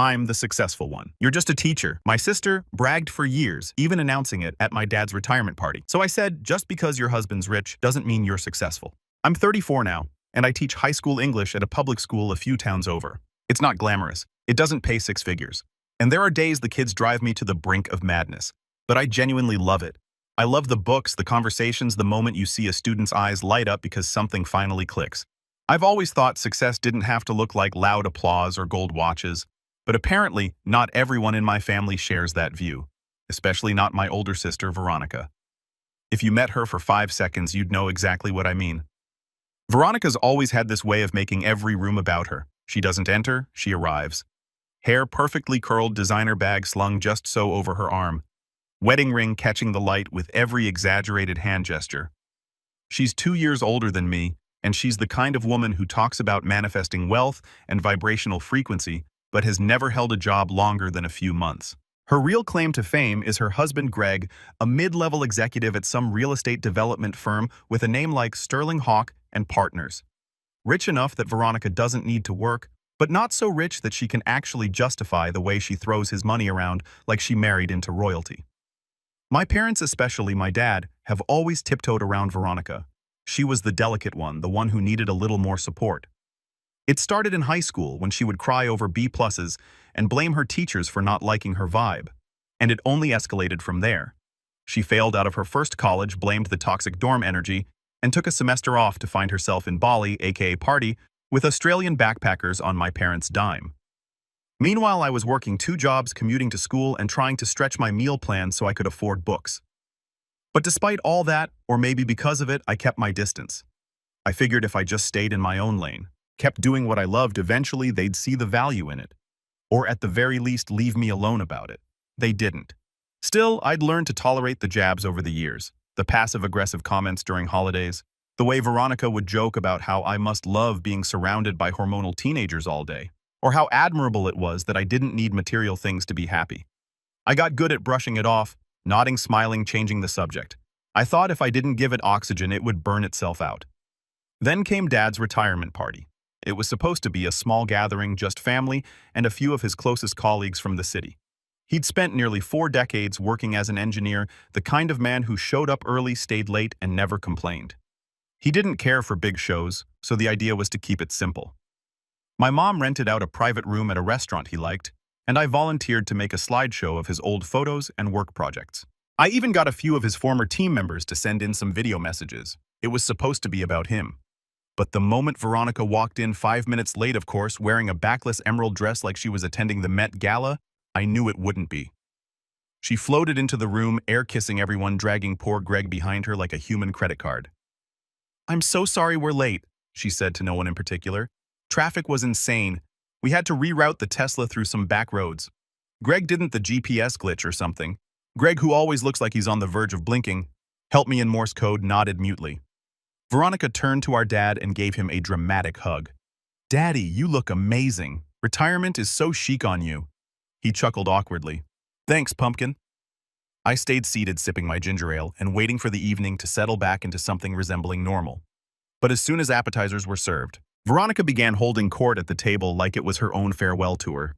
I'm the successful one. You're just a teacher. My sister bragged for years, even announcing it at my dad's retirement party. So I said, just because your husband's rich doesn't mean you're successful. I'm 34 now, and I teach high school English at a public school a few towns over. It's not glamorous. It doesn't pay six figures. And there are days the kids drive me to the brink of madness. But I genuinely love it. I love the books, the conversations, the moment you see a student's eyes light up because something finally clicks. I've always thought success didn't have to look like loud applause or gold watches. But apparently, not everyone in my family shares that view, especially not my older sister, Veronica. If you met her for 5 seconds, you'd know exactly what I mean. Veronica's always had this way of making every room about her. She doesn't enter, she arrives. Hair perfectly curled, designer bag slung just so over her arm. Wedding ring catching the light with every exaggerated hand gesture. She's 2 years older than me, and she's the kind of woman who talks about manifesting wealth and vibrational frequency, but has never held a job longer than a few months. Her real claim to fame is her husband Greg, a mid-level executive at some real estate development firm with a name like Sterling Hawk and Partners. Rich enough that Veronica doesn't need to work, but not so rich that she can actually justify the way she throws his money around like she married into royalty. My parents, especially my dad, have always tiptoed around Veronica. She was the delicate one, the one who needed a little more support. It started in high school when she would cry over B+s and blame her teachers for not liking her vibe. And it only escalated from there. She failed out of her first college, blamed the toxic dorm energy, and took a semester off to find herself in Bali, aka Party, with Australian backpackers on my parents' dime. Meanwhile, I was working 2 jobs, commuting to school, and trying to stretch my meal plan so I could afford books. But despite all that, or maybe because of it, I kept my distance. I figured if I just stayed in my own lane, kept doing what I loved, eventually they'd see the value in it. Or at the very least, leave me alone about it. They didn't. Still, I'd learned to tolerate the jabs over the years, the passive-aggressive comments during holidays, the way Veronica would joke about how I must love being surrounded by hormonal teenagers all day, or how admirable it was that I didn't need material things to be happy. I got good at brushing it off, nodding, smiling, changing the subject. I thought if I didn't give it oxygen, it would burn itself out. Then came Dad's retirement party. It was supposed to be a small gathering, just family and a few of his closest colleagues from the city. He'd spent nearly 4 decades working as an engineer, the kind of man who showed up early, stayed late, and never complained. He didn't care for big shows, so the idea was to keep it simple. My mom rented out a private room at a restaurant he liked, and I volunteered to make a slideshow of his old photos and work projects. I even got a few of his former team members to send in some video messages. It was supposed to be about him. But the moment Veronica walked in 5 minutes late, of course, wearing a backless emerald dress like she was attending the Met Gala, I knew it wouldn't be. She floated into the room, air-kissing everyone, dragging poor Greg behind her like a human credit card. "I'm so sorry we're late," she said to no one in particular. "Traffic was insane. We had to reroute the Tesla through some back roads. Greg didn't the GPS glitch or something. Greg, who always looks like he's on the verge of blinking, helped me in Morse code, nodded mutely." Veronica turned to our dad and gave him a dramatic hug. "Daddy, you look amazing. Retirement is so chic on you." He chuckled awkwardly. "Thanks, pumpkin." I stayed seated sipping my ginger ale and waiting for the evening to settle back into something resembling normal. But as soon as appetizers were served, Veronica began holding court at the table like it was her own farewell tour.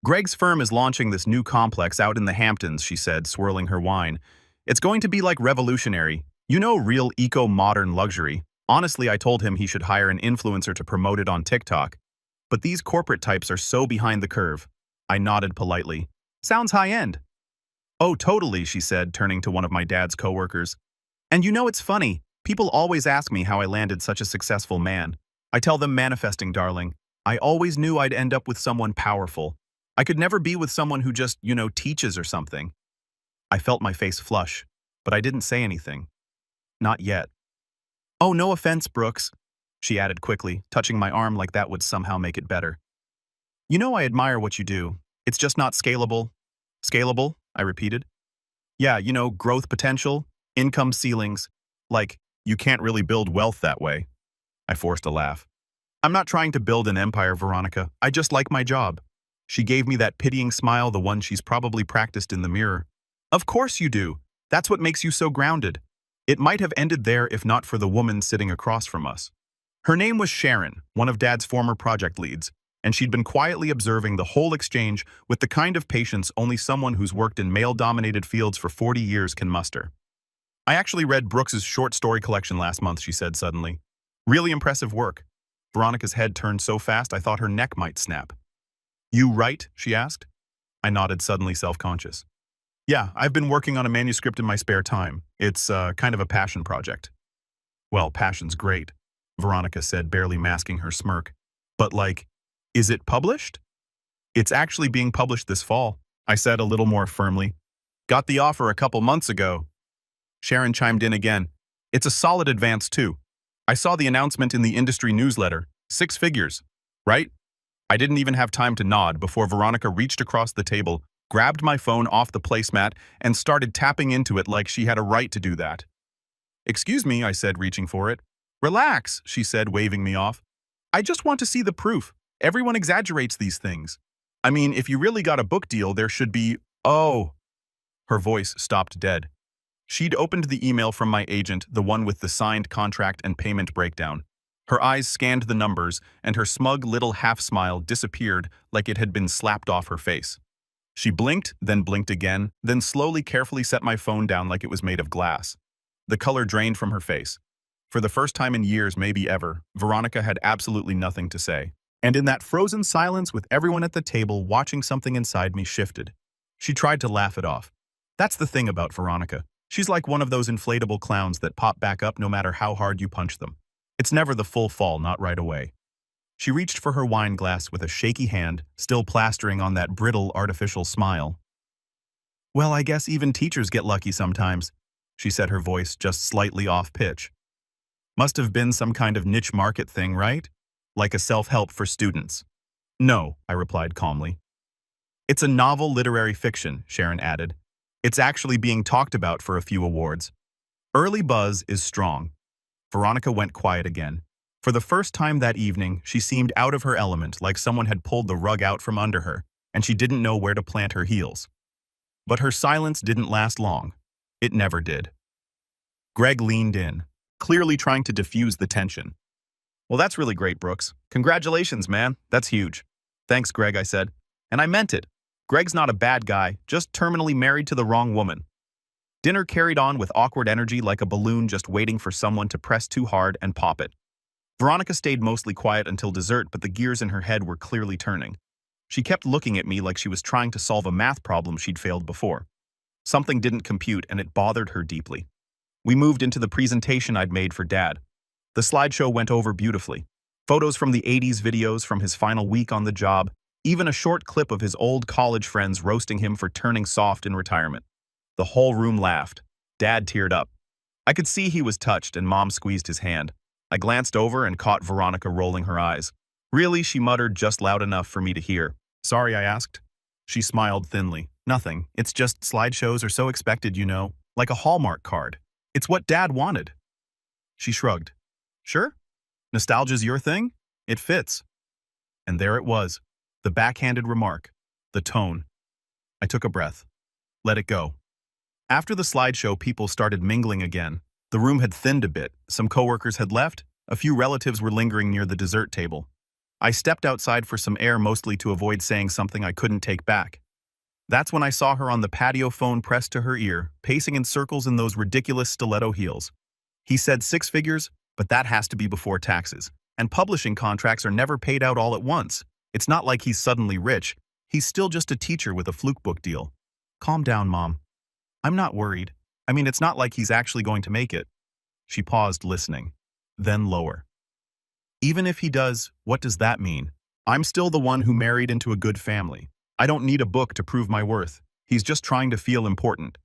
"Greg's firm is launching this new complex out in the Hamptons," she said, swirling her wine. "It's going to be like revolutionary. You know, real eco-modern luxury. Honestly, I told him he should hire an influencer to promote it on TikTok. But these corporate types are so behind the curve." I nodded politely. "Sounds high-end." "Oh, totally," she said, turning to one of my dad's coworkers. "And you know, it's funny. People always ask me how I landed such a successful man. I tell them manifesting, darling. I always knew I'd end up with someone powerful. I could never be with someone who just, teaches or something." I felt my face flush, but I didn't say anything. Not yet. "Oh, no offense, Brooks," she added quickly, touching my arm like that would somehow make it better. "You know I admire what you do. It's just not scalable." "Scalable?" I repeated. "Yeah, growth potential, income ceilings. Like, you can't really build wealth that way." I forced a laugh. "I'm not trying to build an empire, Veronica. I just like my job." She gave me that pitying smile, the one she's probably practiced in the mirror. "Of course you do. That's what makes you so grounded." It might have ended there if not for the woman sitting across from us. Her name was Sharon, one of Dad's former project leads, and she'd been quietly observing the whole exchange with the kind of patience only someone who's worked in male-dominated fields for 40 years can muster. "I actually read Brooks's short story collection last month," she said suddenly. "Really impressive work." Veronica's head turned so fast I thought her neck might snap. "You write?" she asked. I nodded, suddenly self-conscious. "Yeah, I've been working on a manuscript in my spare time. It's kind of a passion project." "Well, passion's great," Veronica said, barely masking her smirk. "But is it published?" "It's actually being published this fall," I said a little more firmly. "Got the offer a couple months ago." Sharon chimed in again. "It's a solid advance, too. I saw the announcement in the industry newsletter. 6 figures, right?" I didn't even have time to nod before Veronica reached across the table, grabbed my phone off the placemat, and started tapping into it like she had a right to do that. "Excuse me," I said, reaching for it. "Relax," she said, waving me off. "I just want to see the proof. Everyone exaggerates these things. I mean, if you really got a book deal, there should be—" "Oh." Her voice stopped dead. She'd opened the email from my agent, the one with the signed contract and payment breakdown. Her eyes scanned the numbers, and her smug little half-smile disappeared like it had been slapped off her face. She blinked again, then slowly, carefully set my phone down like it was made of glass. The color drained from her face. For the first time in years, maybe ever, Veronica had absolutely nothing to say. And in that frozen silence with everyone at the table watching, something inside me shifted. She tried to laugh it off. That's the thing about Veronica. She's like one of those inflatable clowns that pop back up no matter how hard you punch them. It's never the full fall, not right away. She reached for her wine glass with a shaky hand, still plastering on that brittle, artificial smile. "Well, I guess even teachers get lucky sometimes," she said, her voice just slightly off-pitch. "Must have been some kind of niche market thing, right? Like a self-help for students." "No," I replied calmly. "It's a novel literary fiction," Sharon added. "It's actually being talked about for a few awards. Early buzz is strong." Veronica went quiet again. For the first time that evening, she seemed out of her element, like someone had pulled the rug out from under her, and she didn't know where to plant her heels. But her silence didn't last long. It never did. Greg leaned in, clearly trying to diffuse the tension. "Well, that's really great, Brooks. Congratulations, man. That's huge." "Thanks, Greg," I said. "And I meant it. Greg's not a bad guy, just terminally married to the wrong woman." Dinner carried on with awkward energy, like a balloon just waiting for someone to press too hard and pop it. Veronica stayed mostly quiet until dessert, but the gears in her head were clearly turning. She kept looking at me like she was trying to solve a math problem she'd failed before. Something didn't compute, and it bothered her deeply. We moved into the presentation I'd made for Dad. The slideshow went over beautifully. Photos from the 80s, videos from his final week on the job, even a short clip of his old college friends roasting him for turning soft in retirement. The whole room laughed. Dad teared up. I could see he was touched, and Mom squeezed his hand. I glanced over and caught Veronica rolling her eyes. "Really?" she muttered, just loud enough for me to hear. "Sorry," I asked. She smiled thinly. "Nothing. It's just slideshows are so expected, you know, like a Hallmark card. It's what Dad wanted." She shrugged. "Sure? Nostalgia's your thing? It fits." And there it was. The backhanded remark. The tone. I took a breath. Let it go. After the slideshow, people started mingling again. The room had thinned a bit. Some coworkers had left. A few relatives were lingering near the dessert table. I stepped outside for some air, mostly to avoid saying something I couldn't take back. That's when I saw her on the patio, phone pressed to her ear, pacing in circles in those ridiculous stiletto heels. He said 6 figures, but that has to be before taxes. And publishing contracts are never paid out all at once. It's not like he's suddenly rich. He's still just a teacher with a fluke book deal. "Calm down, Mom. I'm not worried. I mean, it's not like he's actually going to make it." She paused, listening. Then lower. "Even if he does, what does that mean? I'm still the one who married into a good family. I don't need a book to prove my worth. He's just trying to feel important."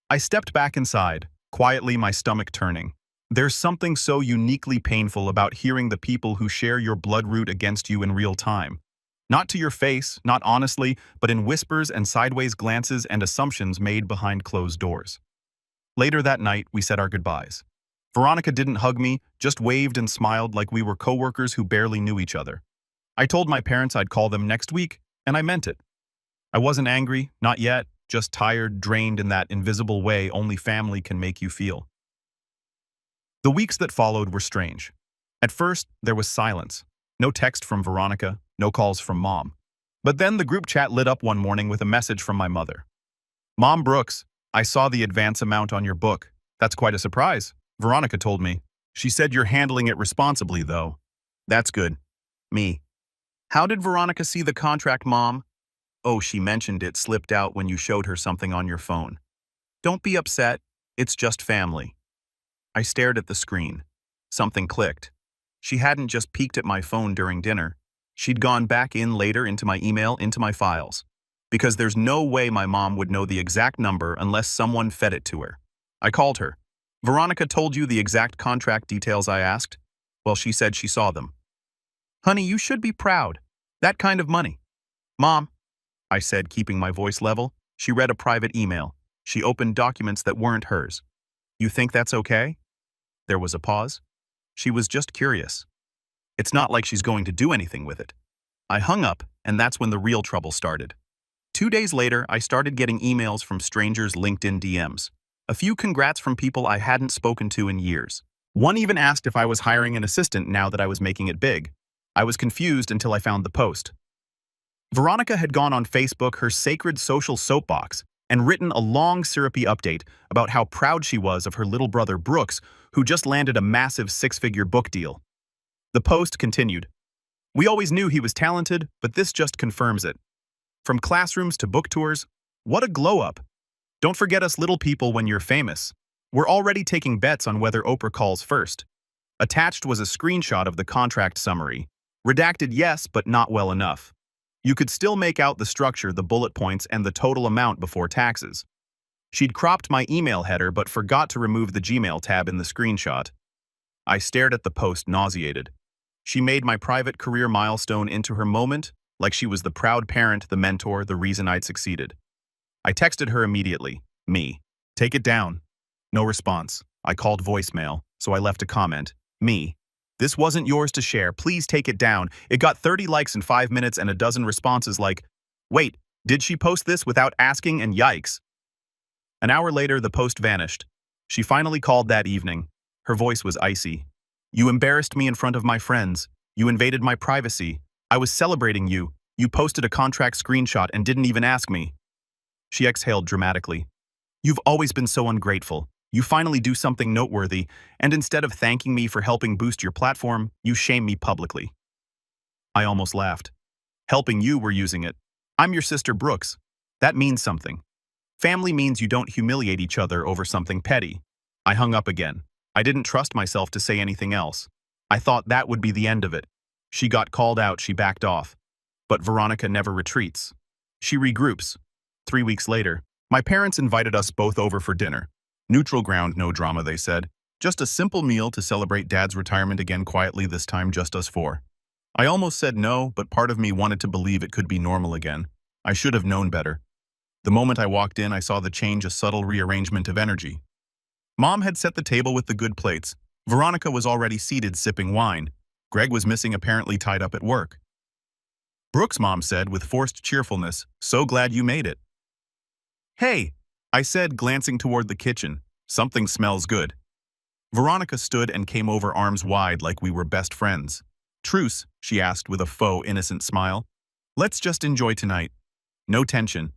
I stepped back inside, quietly, my stomach turning. There's something so uniquely painful about hearing the people who share your blood root against you in real time. Not to your face, not honestly, but in whispers and sideways glances and assumptions made behind closed doors. Later that night, we said our goodbyes. Veronica didn't hug me, just waved and smiled like we were coworkers who barely knew each other. I told my parents I'd call them next week, and I meant it. I wasn't angry, not yet, just tired, drained in that invisible way only family can make you feel. The weeks that followed were strange. At first, there was silence. No text from Veronica, No calls from Mom. But then the group chat lit up one morning with a message from my mother. Mom Brooks, I saw the advance amount on your book. That's quite a surprise, Veronica told me. She said you're handling it responsibly, though. That's good. Me. How did Veronica see the contract, Mom? Oh, she mentioned it slipped out when you showed her something on your phone. Don't be upset. It's just family. I stared at the screen. Something clicked. She hadn't just peeked at my phone during dinner. She'd gone back in later into my email, into my files. Because there's no way my mom would know the exact number unless someone fed it to her. I called her. Veronica told you the exact contract details I asked? Well, she said she saw them. Honey, you should be proud. That kind of money. Mom, I said, keeping my voice level. She read a private email. She opened documents that weren't hers. You think that's okay? There was a pause. She was just curious. It's not like she's going to do anything with it. I hung up, and that's when the real trouble started. 2 days later, I started getting emails from strangers' LinkedIn DMs. A few congrats from people I hadn't spoken to in years. One even asked if I was hiring an assistant now that I was making it big. I was confused until I found the post. Veronica had gone on Facebook, her sacred social soapbox, and written a long, syrupy update about how proud she was of her little brother Brooks, who just landed a massive 6-figure book deal. The post continued. We always knew he was talented, but this just confirms it. From classrooms to book tours, what a glow-up. Don't forget us little people when you're famous. We're already taking bets on whether Oprah calls first. Attached was a screenshot of the contract summary. Redacted, yes, but not well enough. You could still make out the structure, the bullet points, and the total amount before taxes. She'd cropped my email header but forgot to remove the Gmail tab in the screenshot. I stared at the post, nauseated. She made my private career milestone into her moment, like she was the proud parent, the mentor, the reason I'd succeeded. I texted her immediately. Me. Take it down. No response. I called voicemail, so I left a comment. Me. This wasn't yours to share. Please take it down. It got 30 likes in 5 minutes and a dozen responses like, wait, did she post this without asking? And yikes. An hour later, the post vanished. She finally called that evening. Her voice was icy. You embarrassed me in front of my friends. You invaded my privacy. I was celebrating you. You posted a contract screenshot and didn't even ask me. She exhaled dramatically. You've always been so ungrateful. You finally do something noteworthy, and instead of thanking me for helping boost your platform, you shame me publicly. I almost laughed. Helping you, we're using it. I'm your sister Brooks. That means something. Family means you don't humiliate each other over something petty. I hung up again. I didn't trust myself to say anything else. I thought that would be the end of it. She got called out, she backed off. But Veronica never retreats. She regroups. 3 weeks later, my parents invited us both over for dinner. Neutral ground, no drama, they said. Just a simple meal to celebrate Dad's retirement again quietly, this time just us four. I almost said no, but part of me wanted to believe it could be normal again. I should have known better. The moment I walked in, I saw the change, a subtle rearrangement of energy. Mom had set the table with the good plates. Veronica was already seated sipping wine. Greg was missing, apparently tied up at work. Brooks, Mom said with forced cheerfulness, so glad you made it. Hey, I said, glancing toward the kitchen. Something smells good. Veronica stood and came over arms wide like we were best friends. Truce, she asked with a faux innocent smile. Let's just enjoy tonight. No tension.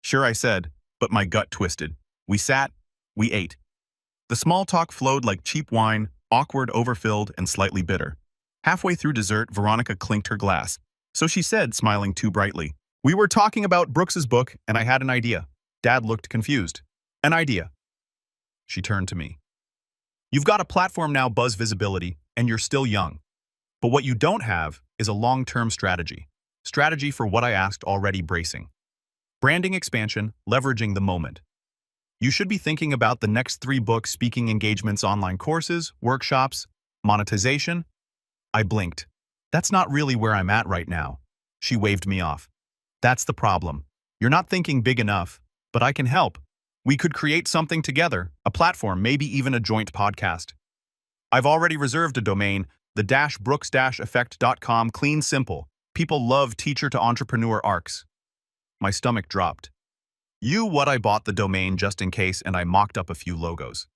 Sure, I said, but my gut twisted. We sat, we ate. The small talk flowed like cheap wine, awkward, overfilled, and slightly bitter. Halfway through dessert, Veronica clinked her glass. So she said, smiling too brightly. We were talking about Brooks's book, and I had an idea. Dad looked confused. An idea. She turned to me. You've got a platform now, buzz visibility, and you're still young. But what you don't have is a long-term strategy. Strategy for what I asked, already bracing. Branding expansion, leveraging the moment. You should be thinking about the next 3 books, speaking engagements, online courses, workshops, monetization. I blinked. That's not really where I'm at right now. She waved me off. That's the problem. You're not thinking big enough, but I can help. We could create something together, a platform, maybe even a joint podcast. I've already reserved a domain, the-brooks-effect.com, clean, simple. People love teacher to entrepreneur arcs. My stomach dropped. I bought the domain just in case, and I mocked up a few logos.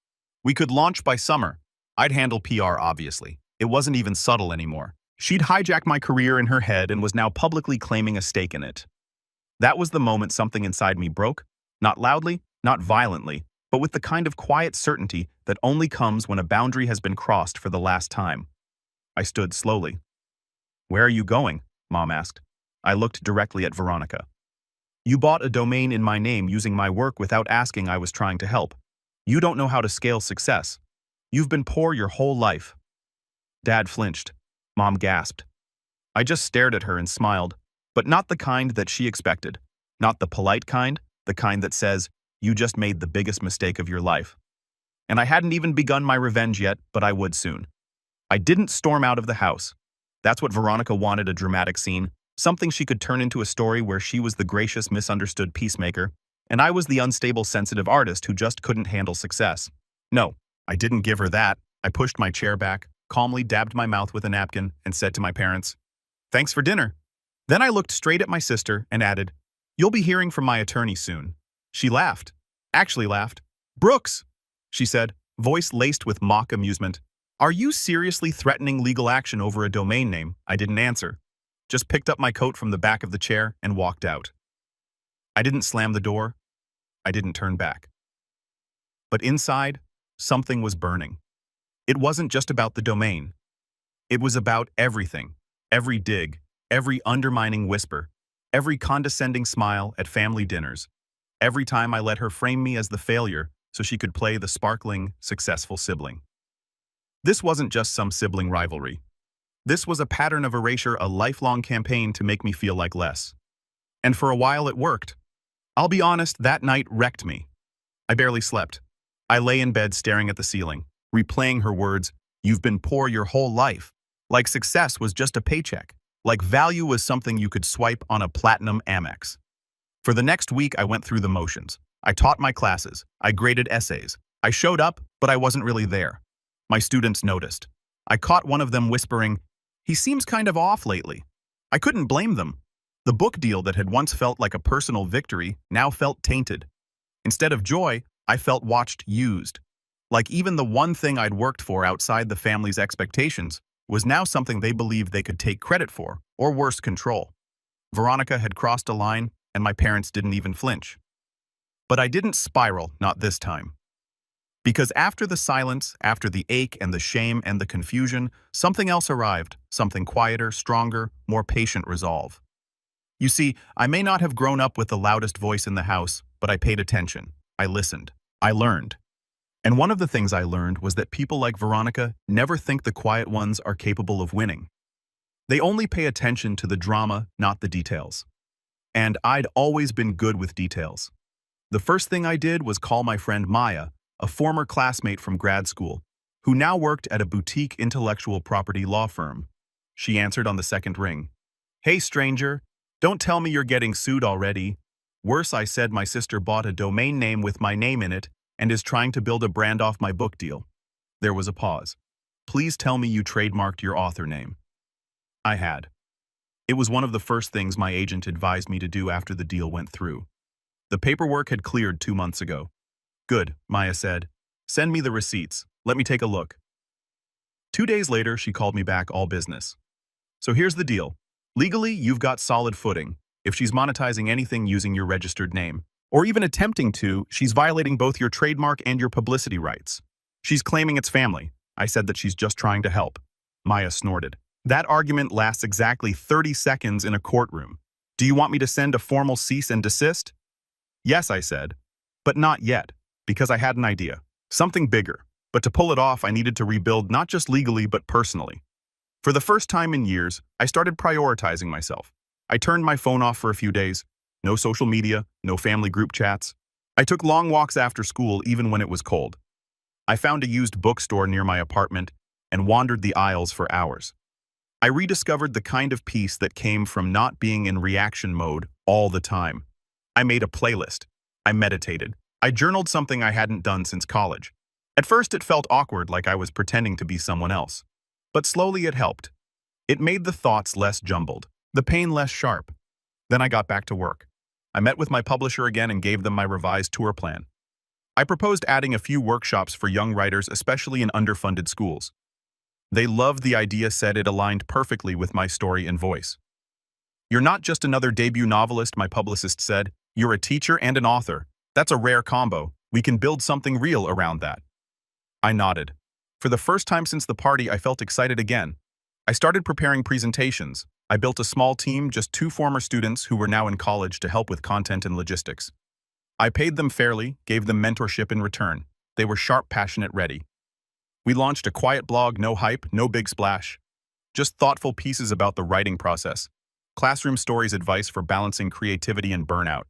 We could launch by summer. I'd handle PR, obviously. It wasn't even subtle anymore. She'd hijacked my career in her head and was now publicly claiming a stake in it. That was the moment something inside me broke, not loudly, not violently, but with the kind of quiet certainty that only comes when a boundary has been crossed for the last time. I stood slowly. "Where are you going?" Mom asked. I looked directly at Veronica. "You bought a domain in my name using my work without asking. I was trying to help. You don't know how to scale success. You've been poor your whole life." Dad flinched. Mom gasped. I just stared at her and smiled, but not the kind that she expected. Not the polite kind, the kind that says, "You just made the biggest mistake of your life." And I hadn't even begun my revenge yet, but I would soon. I didn't storm out of the house. That's what Veronica wanted, a dramatic scene, something she could turn into a story where she was the gracious, misunderstood peacemaker, and I was the unstable, sensitive artist who just couldn't handle success. No, I didn't give her that. I pushed my chair back, calmly dabbed my mouth with a napkin, and said to my parents, "Thanks for dinner." Then I looked straight at my sister and added, "You'll be hearing from my attorney soon." She laughed. Actually laughed. "Brooks," she said, voice laced with mock amusement, "are you seriously threatening legal action over a domain name?" I didn't answer. Just picked up my coat from the back of the chair and walked out. I didn't slam the door. I didn't turn back. But inside, something was burning. It wasn't just about the domain. It was about everything. Every dig, every undermining whisper, every condescending smile at family dinners, every time I let her frame me as the failure so she could play the sparkling, successful sibling. This wasn't just some sibling rivalry. This was a pattern of erasure, a lifelong campaign to make me feel like less. And for a while it worked. I'll be honest, that night wrecked me. I barely slept. I lay in bed staring at the ceiling, replaying her words, "You've been poor your whole life." Like success was just a paycheck. Like value was something you could swipe on a platinum Amex. For the next week, I went through the motions. I taught my classes. I graded essays. I showed up, but I wasn't really there. My students noticed. I caught one of them whispering, "He seems kind of off lately." I couldn't blame them. The book deal that had once felt like a personal victory now felt tainted. Instead of joy, I felt watched, used. Like even the one thing I'd worked for outside the family's expectations was now something they believed they could take credit for, or worse, control. Veronica had crossed a line, and my parents didn't even flinch. But I didn't spiral, not this time. Because after the silence, after the ache and the shame and the confusion, something else arrived, something quieter, stronger, more patient resolve. You see, I may not have grown up with the loudest voice in the house, but I paid attention. I listened. I learned. And one of the things I learned was that people like Veronica never think the quiet ones are capable of winning. They only pay attention to the drama, not the details. And I'd always been good with details. The first thing I did was call my friend Maya, a former classmate from grad school, who now worked at a boutique intellectual property law firm. She answered on the second ring. "Hey, stranger, don't tell me you're getting sued already." Worse, I said, my sister bought a domain name with my name in it and is trying to build a brand off my book deal. There was a pause. "Please tell me you trademarked your author name." I had. It was one of the first things my agent advised me to do after the deal went through. The paperwork had cleared 2 months ago. "Good," Maya said. "Send me the receipts. Let me take a look." 2 days later, she called me back, all business. "So here's the deal. Legally, you've got solid footing. If she's monetizing anything using your registered name, or even attempting to, she's violating both your trademark and your publicity rights. She's claiming it's family." I said that she's just trying to help. Maya snorted. "That argument lasts exactly 30 seconds in a courtroom. Do you want me to send a formal cease and desist?" "Yes," I said. But not yet, because I had an idea. Something bigger. But to pull it off, I needed to rebuild not just legally, but personally. For the first time in years, I started prioritizing myself. I turned my phone off for a few days. No social media, no family group chats. I took long walks after school even when it was cold. I found a used bookstore near my apartment and wandered the aisles for hours. I rediscovered the kind of peace that came from not being in reaction mode all the time. I made a playlist. I meditated. I journaled, something I hadn't done since college. At first it felt awkward, like I was pretending to be someone else. But slowly it helped. It made the thoughts less jumbled, the pain less sharp. Then I got back to work. I met with my publisher again and gave them my revised tour plan. I proposed adding a few workshops for young writers, especially in underfunded schools. They loved the idea, said it aligned perfectly with my story and voice. You're not just another debut novelist, my publicist said. You're a teacher and an author. That's a rare combo. We can build something real around that. I nodded. For the first time since the party, I felt excited again. I started preparing presentations. I built a small team, just 2 former students who were now in college, to help with content and logistics. I paid them fairly, gave them mentorship in return. They were sharp, passionate, ready. We launched a quiet blog, no hype, no big splash. Just thoughtful pieces about the writing process. Classroom stories, advice for balancing creativity and burnout.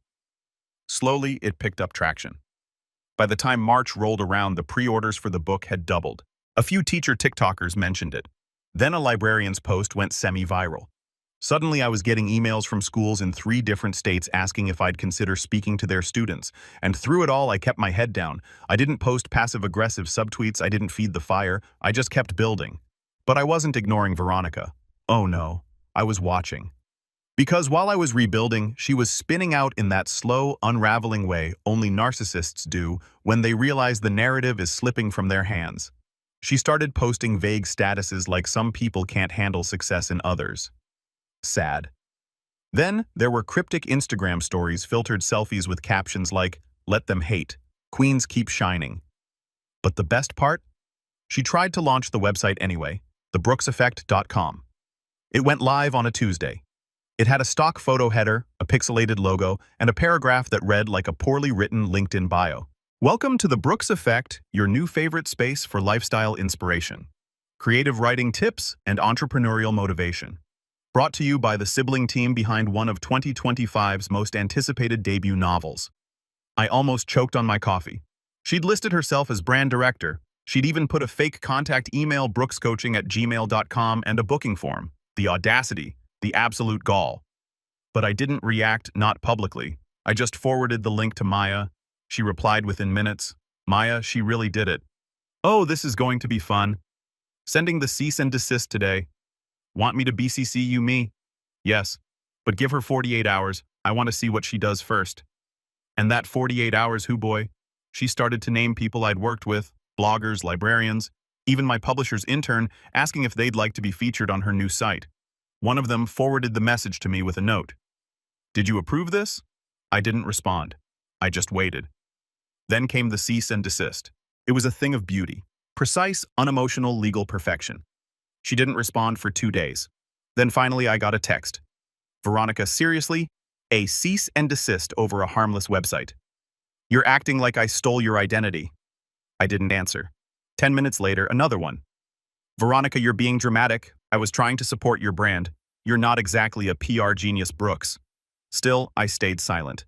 Slowly, it picked up traction. By the time March rolled around, the pre-orders for the book had doubled. A few teacher TikTokers mentioned it. Then a librarian's post went semi-viral. Suddenly, I was getting emails from schools in 3 different states asking if I'd consider speaking to their students. And through it all, I kept my head down. I didn't post passive-aggressive subtweets. I didn't feed the fire. I just kept building. But I wasn't ignoring Veronica. Oh no, I was watching. Because while I was rebuilding, she was spinning out in that slow, unraveling way only narcissists do when they realize the narrative is slipping from their hands. She started posting vague statuses like some people can't handle success in others. Sad. Then there were cryptic Instagram stories, filtered selfies with captions like, "Let them hate. Queens keep shining." But the best part? She tried to launch the website anyway, thebrookseffect.com. It went live on a Tuesday. It had a stock photo header, a pixelated logo, and a paragraph that read like a poorly written LinkedIn bio. Welcome to the Brooks Effect, your new favorite space for lifestyle inspiration, creative writing tips, and entrepreneurial motivation. Brought to you by the sibling team behind one of 2025's most anticipated debut novels. I almost choked on my coffee. She'd listed herself as brand director. She'd even put a fake contact email, brookscoaching@gmail.com, and a booking form. The audacity, the absolute gall. But I didn't react, not publicly. I just forwarded the link to Maya. She replied within minutes. Maya, she really did it. Oh, this is going to be fun. Sending the cease and desist today. Want me to BCC you me? Yes, but give her 48 hours. I want to see what she does first. And that 48 hours, hoo boy. She started to name people I'd worked with, bloggers, librarians, even my publisher's intern, asking if they'd like to be featured on her new site. One of them forwarded the message to me with a note. Did you approve this? I didn't respond. I just waited. Then came the cease and desist. It was a thing of beauty. Precise, unemotional legal perfection. She didn't respond for 2 days. Then finally I got a text. Veronica, seriously? A cease and desist over a harmless website. You're acting like I stole your identity. I didn't answer. 10 minutes later, another one. Veronica, you're being dramatic. I was trying to support your brand. You're not exactly a PR genius, Brooks. Still, I stayed silent.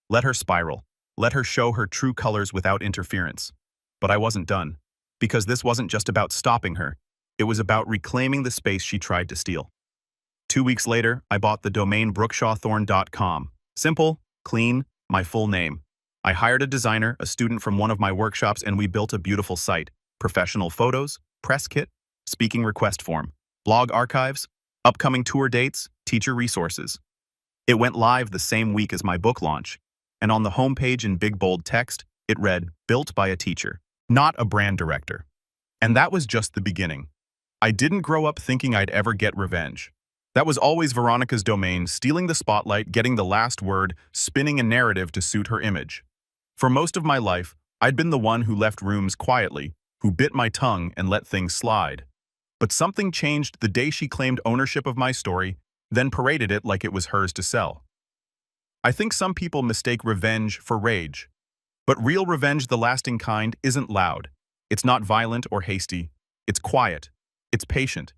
Let her spiral. Let her show her true colors without interference. But I wasn't done. Because this wasn't just about stopping her. It was about reclaiming the space she tried to steal. 2 weeks later, I bought the domain brookshawthorne.com. Simple, clean, my full name. I hired a designer, a student from one of my workshops, and we built a beautiful site. Professional photos, press kit, speaking request form, blog archives, upcoming tour dates, teacher resources. It went live the same week as my book launch, and on the homepage in big bold text, it read, "Built by a teacher, not a brand director." And that was just the beginning. I didn't grow up thinking I'd ever get revenge. That was always Veronica's domain, stealing the spotlight, getting the last word, spinning a narrative to suit her image. For most of my life, I'd been the one who left rooms quietly, who bit my tongue and let things slide. But something changed the day she claimed ownership of my story, then paraded it like it was hers to sell. I think some people mistake revenge for rage. But real revenge, the lasting kind, isn't loud. It's not violent or hasty. It's quiet. It's patient.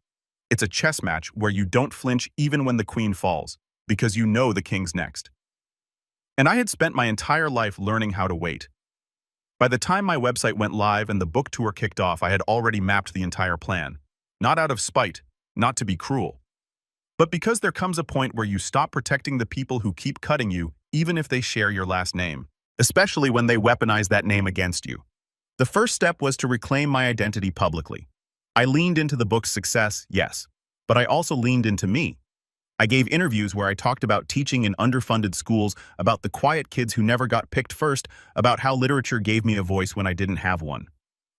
It's a chess match where you don't flinch even when the queen falls, because you know the king's next. And I had spent my entire life learning how to wait. By the time my website went live and the book tour kicked off, I had already mapped the entire plan. Not out of spite, not to be cruel. But because there comes a point where you stop protecting the people who keep cutting you, even if they share your last name, especially when they weaponize that name against you. The first step was to reclaim my identity publicly. I leaned into the book's success, yes, but I also leaned into me. I gave interviews where I talked about teaching in underfunded schools, about the quiet kids who never got picked first, about how literature gave me a voice when I didn't have one.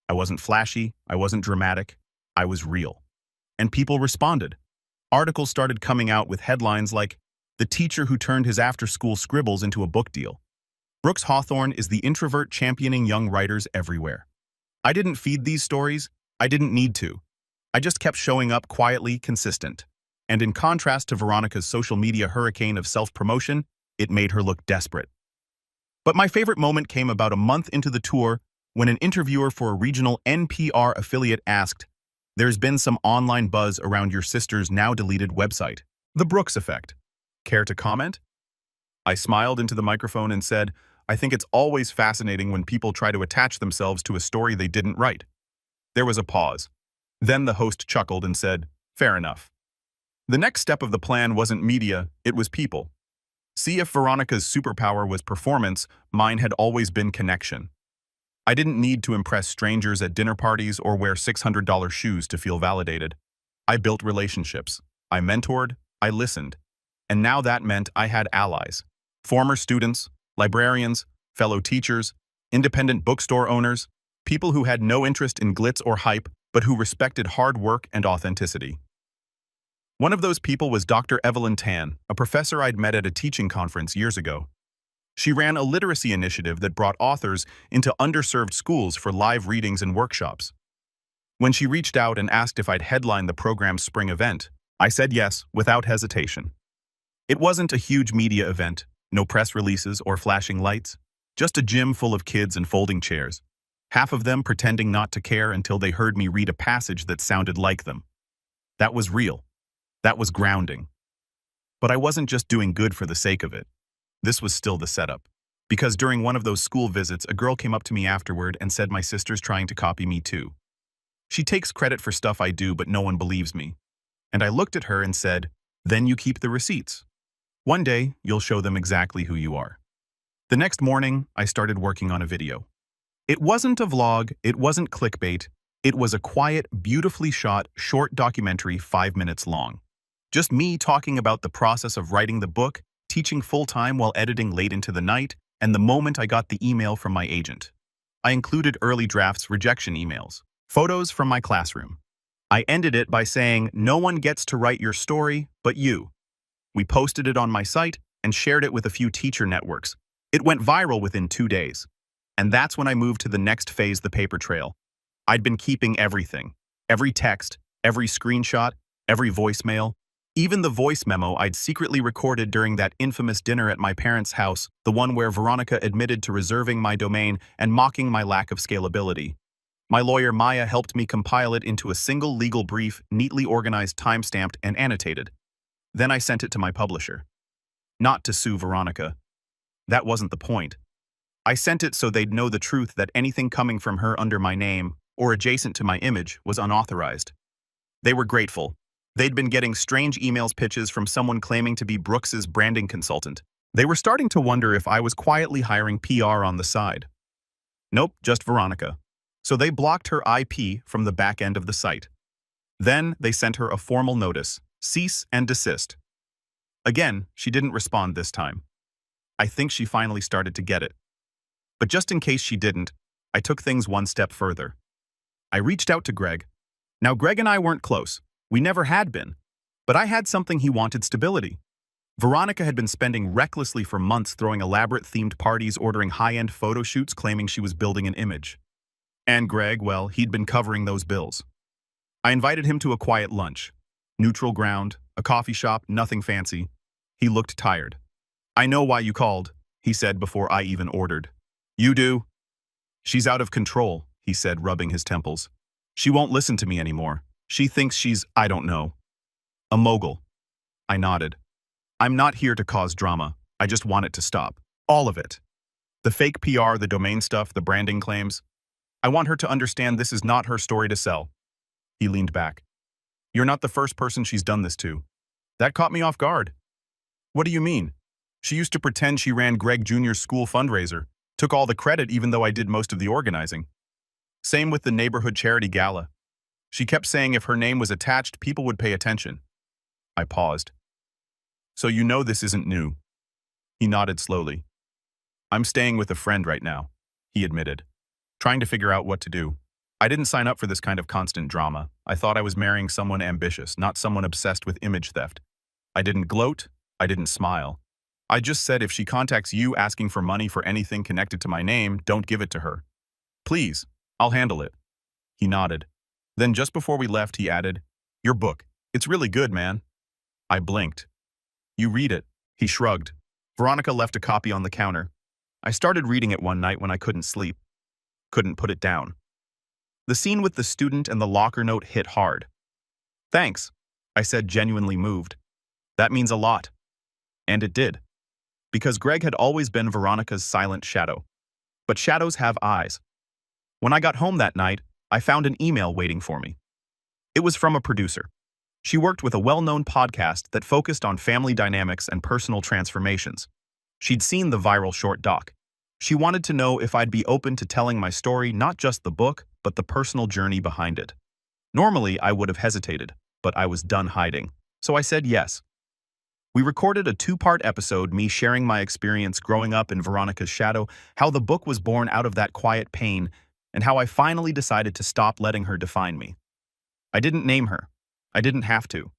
I wasn't flashy, I wasn't dramatic, I was real. and people responded. Articles started coming out with headlines like, "The teacher who turned his after-school scribbles into a book deal." Brooks Hawthorne is the introvert championing young writers everywhere. I didn't feed these stories. I didn't need to. I just kept showing up quietly, consistent. And in contrast to Veronica's social media hurricane of self-promotion, it made her look desperate. But my favorite moment came about a month into the tour when an interviewer for a regional NPR affiliate asked, "There's been some online buzz around your sister's now-deleted website, The Brooks Effect. Care to comment?" I smiled into the microphone and said, "I think it's always fascinating when people try to attach themselves to a story they didn't write." There was a pause. Then the host chuckled and said, "Fair enough." The next step of the plan wasn't media, it was people. See, if Veronica's superpower was performance, mine had always been connection. I didn't need to impress strangers at dinner parties or wear $600 shoes to feel validated. I built relationships. I mentored. I listened. And now that meant I had allies. Former students, librarians, fellow teachers, independent bookstore owners, people who had no interest in glitz or hype, but who respected hard work and authenticity. One of those people was Dr. Evelyn Tan, a professor I'd met at a teaching conference years ago. She ran a literacy initiative that brought authors into underserved schools for live readings and workshops. When she reached out and asked if I'd headline the program's spring event, I said yes, without hesitation. It wasn't a huge media event, no press releases or flashing lights, just a gym full of kids and folding chairs, half of them pretending not to care until they heard me read a passage that sounded like them. That was real. That was grounding. But I wasn't just doing good for the sake of it. This was still the setup. Because during one of those school visits, a girl came up to me afterward and said my sister's trying to copy me too. She takes credit for stuff I do, but no one believes me. And I looked at her and said, "Then you keep the receipts. One day, you'll show them exactly who you are." The next morning, I started working on a video. It wasn't a vlog, it wasn't clickbait, it was a quiet, beautifully shot, short documentary 5 minutes long. Just me talking about the process of writing the book, teaching full-time while editing late into the night, and the moment I got the email from my agent. I included early drafts rejection emails, photos from my classroom. I ended it by saying, "No one gets to write your story, but you." We posted it on my site and shared it with a few teacher networks. It went viral within 2 days. And that's when I moved to the next phase, the paper trail. I'd been keeping everything. Every text, every screenshot, every voicemail, even the voice memo I'd secretly recorded during that infamous dinner at my parents' house, the one where Veronica admitted to reserving my domain and mocking my lack of scalability. My lawyer Maya helped me compile it into a single legal brief, neatly organized, time-stamped, and annotated. Then I sent it to my publisher. Not to sue Veronica. That wasn't the point. I sent it so they'd know the truth, that anything coming from her under my name or adjacent to my image was unauthorized. They were grateful. They'd been getting strange emails pitches from someone claiming to be Brooks's branding consultant. They were starting to wonder if I was quietly hiring PR on the side. Nope, just Veronica. So they blocked her IP from the back end of the site. Then they sent her a formal notice, cease and desist. Again, she didn't respond this time. I think she finally started to get it. But just in case she didn't, I took things one step further. I reached out to Greg. Now, Greg and I weren't close. We never had been. But I had something he wanted: stability. Veronica had been spending recklessly for months, throwing elaborate themed parties, ordering high-end photo shoots, claiming she was building an image. And Greg, well, he'd been covering those bills. I invited him to a quiet lunch. Neutral ground, a coffee shop, nothing fancy. He looked tired. "I know why you called," he said before I even ordered. "You do?" "She's out of control," he said, rubbing his temples. "She won't listen to me anymore. She thinks she's, I don't know, a mogul." I nodded. "I'm not here to cause drama. I just want it to stop. All of it. The fake PR, the domain stuff, the branding claims. I want her to understand this is not her story to sell." He leaned back. "You're not the first person she's done this to." That caught me off guard. "What do you mean?" "She used to pretend she ran Greg Jr.'s school fundraiser, took all the credit even though I did most of the organizing. Same with the neighborhood charity gala. She kept saying if her name was attached, people would pay attention." I paused. "So you know this isn't new?" He nodded slowly. "I'm staying with a friend right now," he admitted, trying to figure out what to do. I didn't sign up for this kind of constant drama. I thought I was marrying someone ambitious, not someone obsessed with image theft. I didn't gloat. I didn't smile. I just said if she contacts you asking for money for anything connected to my name, don't give it to her. Please, I'll handle it. He nodded. Then just before we left, he added, "Your book. It's really good, man." I blinked. "You read it." He shrugged. Veronica left a copy on the counter. I started reading it one night when I couldn't sleep. Couldn't put it down. The scene with the student and the locker note hit hard. "Thanks," I said, genuinely moved. "That means a lot." And it did. Because Greg had always been Veronica's silent shadow. But shadows have eyes. When I got home that night, I found an email waiting for me. It was from a producer. She worked with a well-known podcast that focused on family dynamics and personal transformations. She'd seen the viral short doc. She wanted to know if I'd be open to telling my story, not just the book, but the personal journey behind it. Normally, I would have hesitated, but I was done hiding, so I said yes. We recorded a 2-part episode, me sharing my experience growing up in Veronica's shadow, how the book was born out of that quiet pain, and how I finally decided to stop letting her define me. I didn't name her. I didn't have to.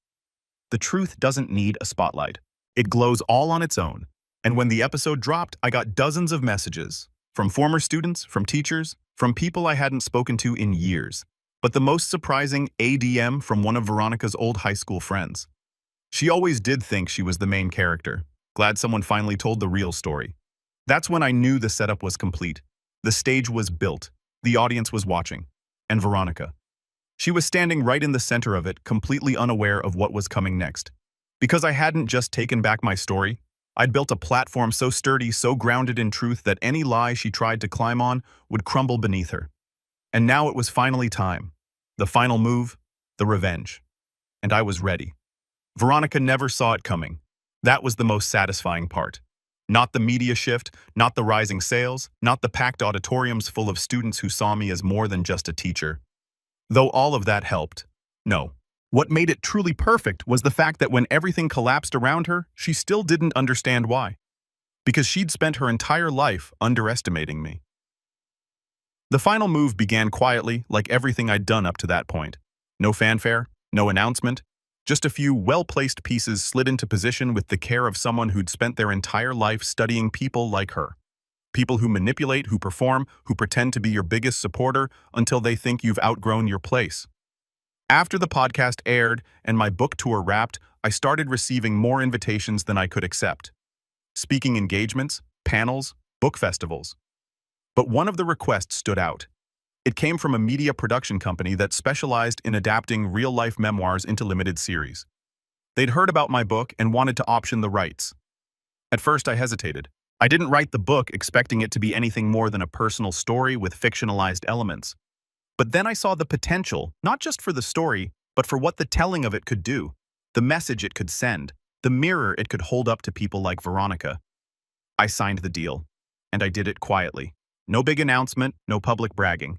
The truth doesn't need a spotlight. It glows all on its own. And when the episode dropped, I got dozens of messages. From former students, from teachers, from people I hadn't spoken to in years. But the most surprising, a DM from one of Veronica's old high school friends. She always did think she was the main character. Glad someone finally told the real story. That's when I knew the setup was complete. The stage was built. The audience was watching. And Veronica. She was standing right in the center of it, completely unaware of what was coming next. Because I hadn't just taken back my story, I'd built a platform so sturdy, so grounded in truth that any lie she tried to climb on would crumble beneath her. And now it was finally time. The final move, the revenge. And I was ready. Veronica never saw it coming. That was the most satisfying part. Not the media shift, not the rising sales, not the packed auditoriums full of students who saw me as more than just a teacher. Though all of that helped. No. What made it truly perfect was the fact that when everything collapsed around her, she still didn't understand why. Because she'd spent her entire life underestimating me. The final move began quietly, like everything I'd done up to that point. No fanfare, no announcement, just a few well-placed pieces slid into position with the care of someone who'd spent their entire life studying people like her. People who manipulate, who perform, who pretend to be your biggest supporter until they think you've outgrown your place. After the podcast aired and my book tour wrapped, I started receiving more invitations than I could accept. Speaking engagements, panels, book festivals. But one of the requests stood out. It came from a media production company that specialized in adapting real-life memoirs into limited series. They'd heard about my book and wanted to option the rights. At first, I hesitated. I didn't write the book expecting it to be anything more than a personal story with fictionalized elements. But then I saw the potential, not just for the story, but for what the telling of it could do, the message it could send, the mirror it could hold up to people like Veronica. I signed the deal, and I did it quietly. No big announcement, no public bragging.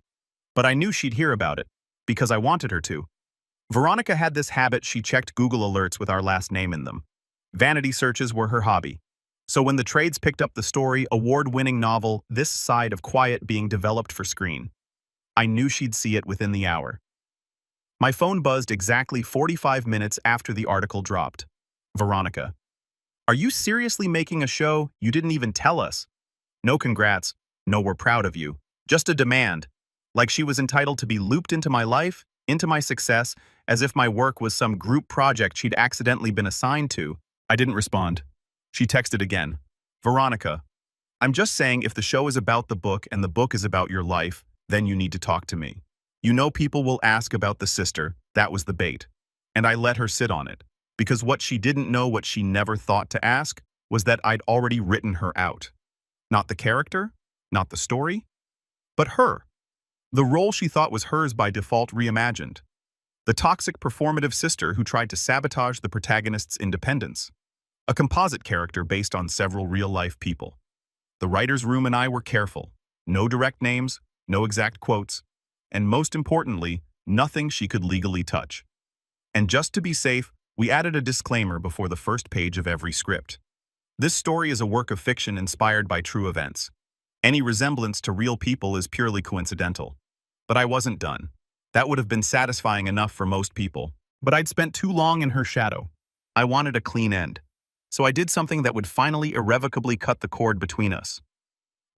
But I knew she'd hear about it, because I wanted her to. Veronica had this habit: she checked Google alerts with our last name in them. Vanity searches were her hobby. So when the trades picked up the story, award-winning novel, This Side of Quiet being developed for screen, I knew she'd see it within the hour. My phone buzzed exactly 45 minutes after the article dropped. Veronica. "Are you seriously making a show? You didn't even tell us." No congrats. No, we're proud of you. Just a demand. Like she was entitled to be looped into my life, into my success, as if my work was some group project she'd accidentally been assigned to. I didn't respond. She texted again. "Veronica, I'm just saying if the show is about the book and the book is about your life, then you need to talk to me. You know people will ask about the sister." That was the bait. And I let her sit on it. Because what she didn't know, what she never thought to ask, was that I'd already written her out. Not the character, not the story, but her. The role she thought was hers by default reimagined. The toxic performative sister who tried to sabotage the protagonist's independence. A composite character based on several real-life people. The writer's room and I were careful. No direct names, no exact quotes, and most importantly, nothing she could legally touch. And just to be safe, we added a disclaimer before the first page of every script. This story is a work of fiction inspired by true events. Any resemblance to real people is purely coincidental. But I wasn't done. That would have been satisfying enough for most people. But I'd spent too long in her shadow. I wanted a clean end. So I did something that would finally irrevocably cut the cord between us.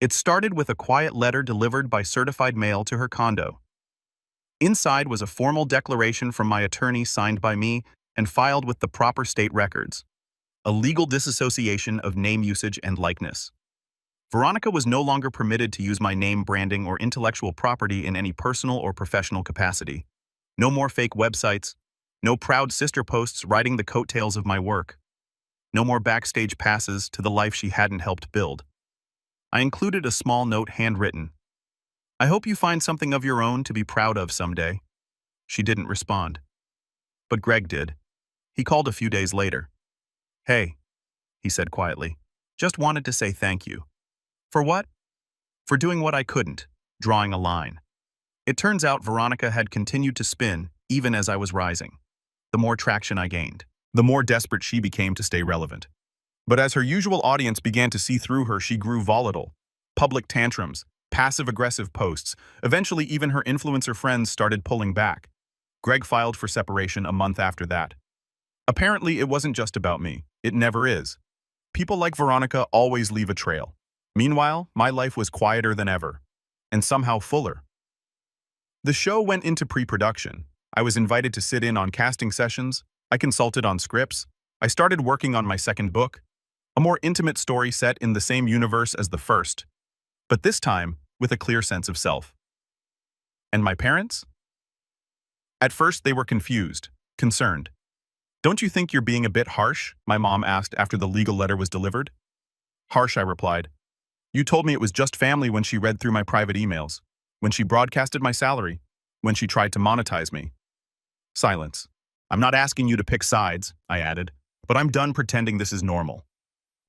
It started with a quiet letter delivered by certified mail to her condo. Inside was a formal declaration from my attorney signed by me and filed with the proper state records. A legal disassociation of name usage and likeness. Veronica was no longer permitted to use my name, branding, or intellectual property in any personal or professional capacity. No more fake websites. No proud sister posts riding the coattails of my work. No more backstage passes to the life she hadn't helped build. I included a small note handwritten. I hope you find something of your own to be proud of someday. She didn't respond. But Greg did. He called a few days later. Hey, he said quietly. Just wanted to say thank you. For what? For doing what I couldn't, drawing a line. It turns out Veronica had continued to spin even as I was rising. The more traction I gained, the more desperate she became to stay relevant. But as her usual audience began to see through her, she grew volatile. Public tantrums, passive-aggressive posts. Eventually, even her influencer friends started pulling back. Greg filed for separation a month after that. Apparently, it wasn't just about me. It never is. People like Veronica always leave a trail. Meanwhile, my life was quieter than ever, and somehow fuller. The show went into pre-production. I was invited to sit in on casting sessions. I consulted on scripts. I started working on my second book, a more intimate story set in the same universe as the first, but this time with a clear sense of self. And my parents? At first, they were confused, concerned. Don't you think you're being a bit harsh? My mom asked after the legal letter was delivered. Harsh, I replied. You told me it was just family when she read through my private emails, when she broadcasted my salary, when she tried to monetize me. Silence. I'm not asking you to pick sides, I added, but I'm done pretending this is normal.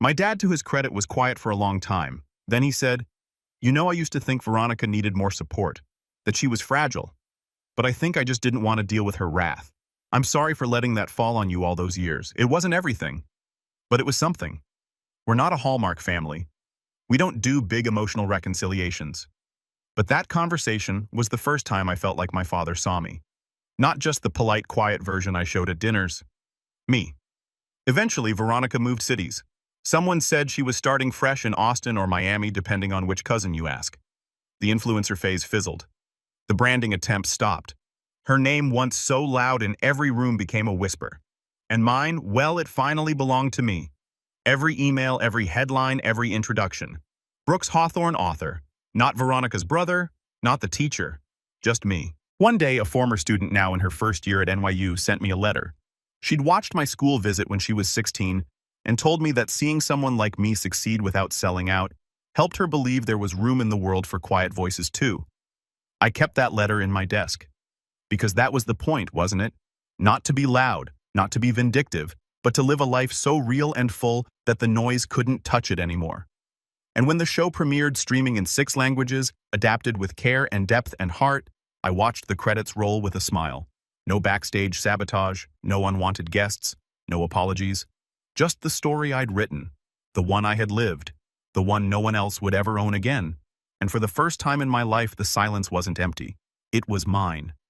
My dad, to his credit, was quiet for a long time. Then he said, You know, I used to think Veronica needed more support, that she was fragile, but I think I just didn't want to deal with her wrath. I'm sorry for letting that fall on you all those years. It wasn't everything, but it was something. We're not a Hallmark family. We don't do big emotional reconciliations. But that conversation was the first time I felt like my father saw me. Not just the polite, quiet version I showed at dinners. Me. Eventually, Veronica moved cities. Someone said she was starting fresh in Austin or Miami, depending on which cousin you ask. The influencer phase fizzled. The branding attempts stopped. Her name, once so loud in every room, became a whisper. And mine, well, it finally belonged to me. Every email, every headline, every introduction. Brooks Hawthorne, author. Not Veronica's brother, not the teacher, just me. One day, a former student now in her first year at NYU sent me a letter. She'd watched my school visit when she was 16 and told me that seeing someone like me succeed without selling out helped her believe there was room in the world for quiet voices too. I kept that letter in my desk. Because that was the point, wasn't it? Not to be loud, not to be vindictive, but to live a life so real and full that the noise couldn't touch it anymore. And when the show premiered, streaming in 6 languages, adapted with care and depth and heart, I watched the credits roll with a smile. No backstage sabotage, no unwanted guests, no apologies. Just the story I'd written, the one I had lived, the one no one else would ever own again. And for the first time in my life, the silence wasn't empty. It was mine.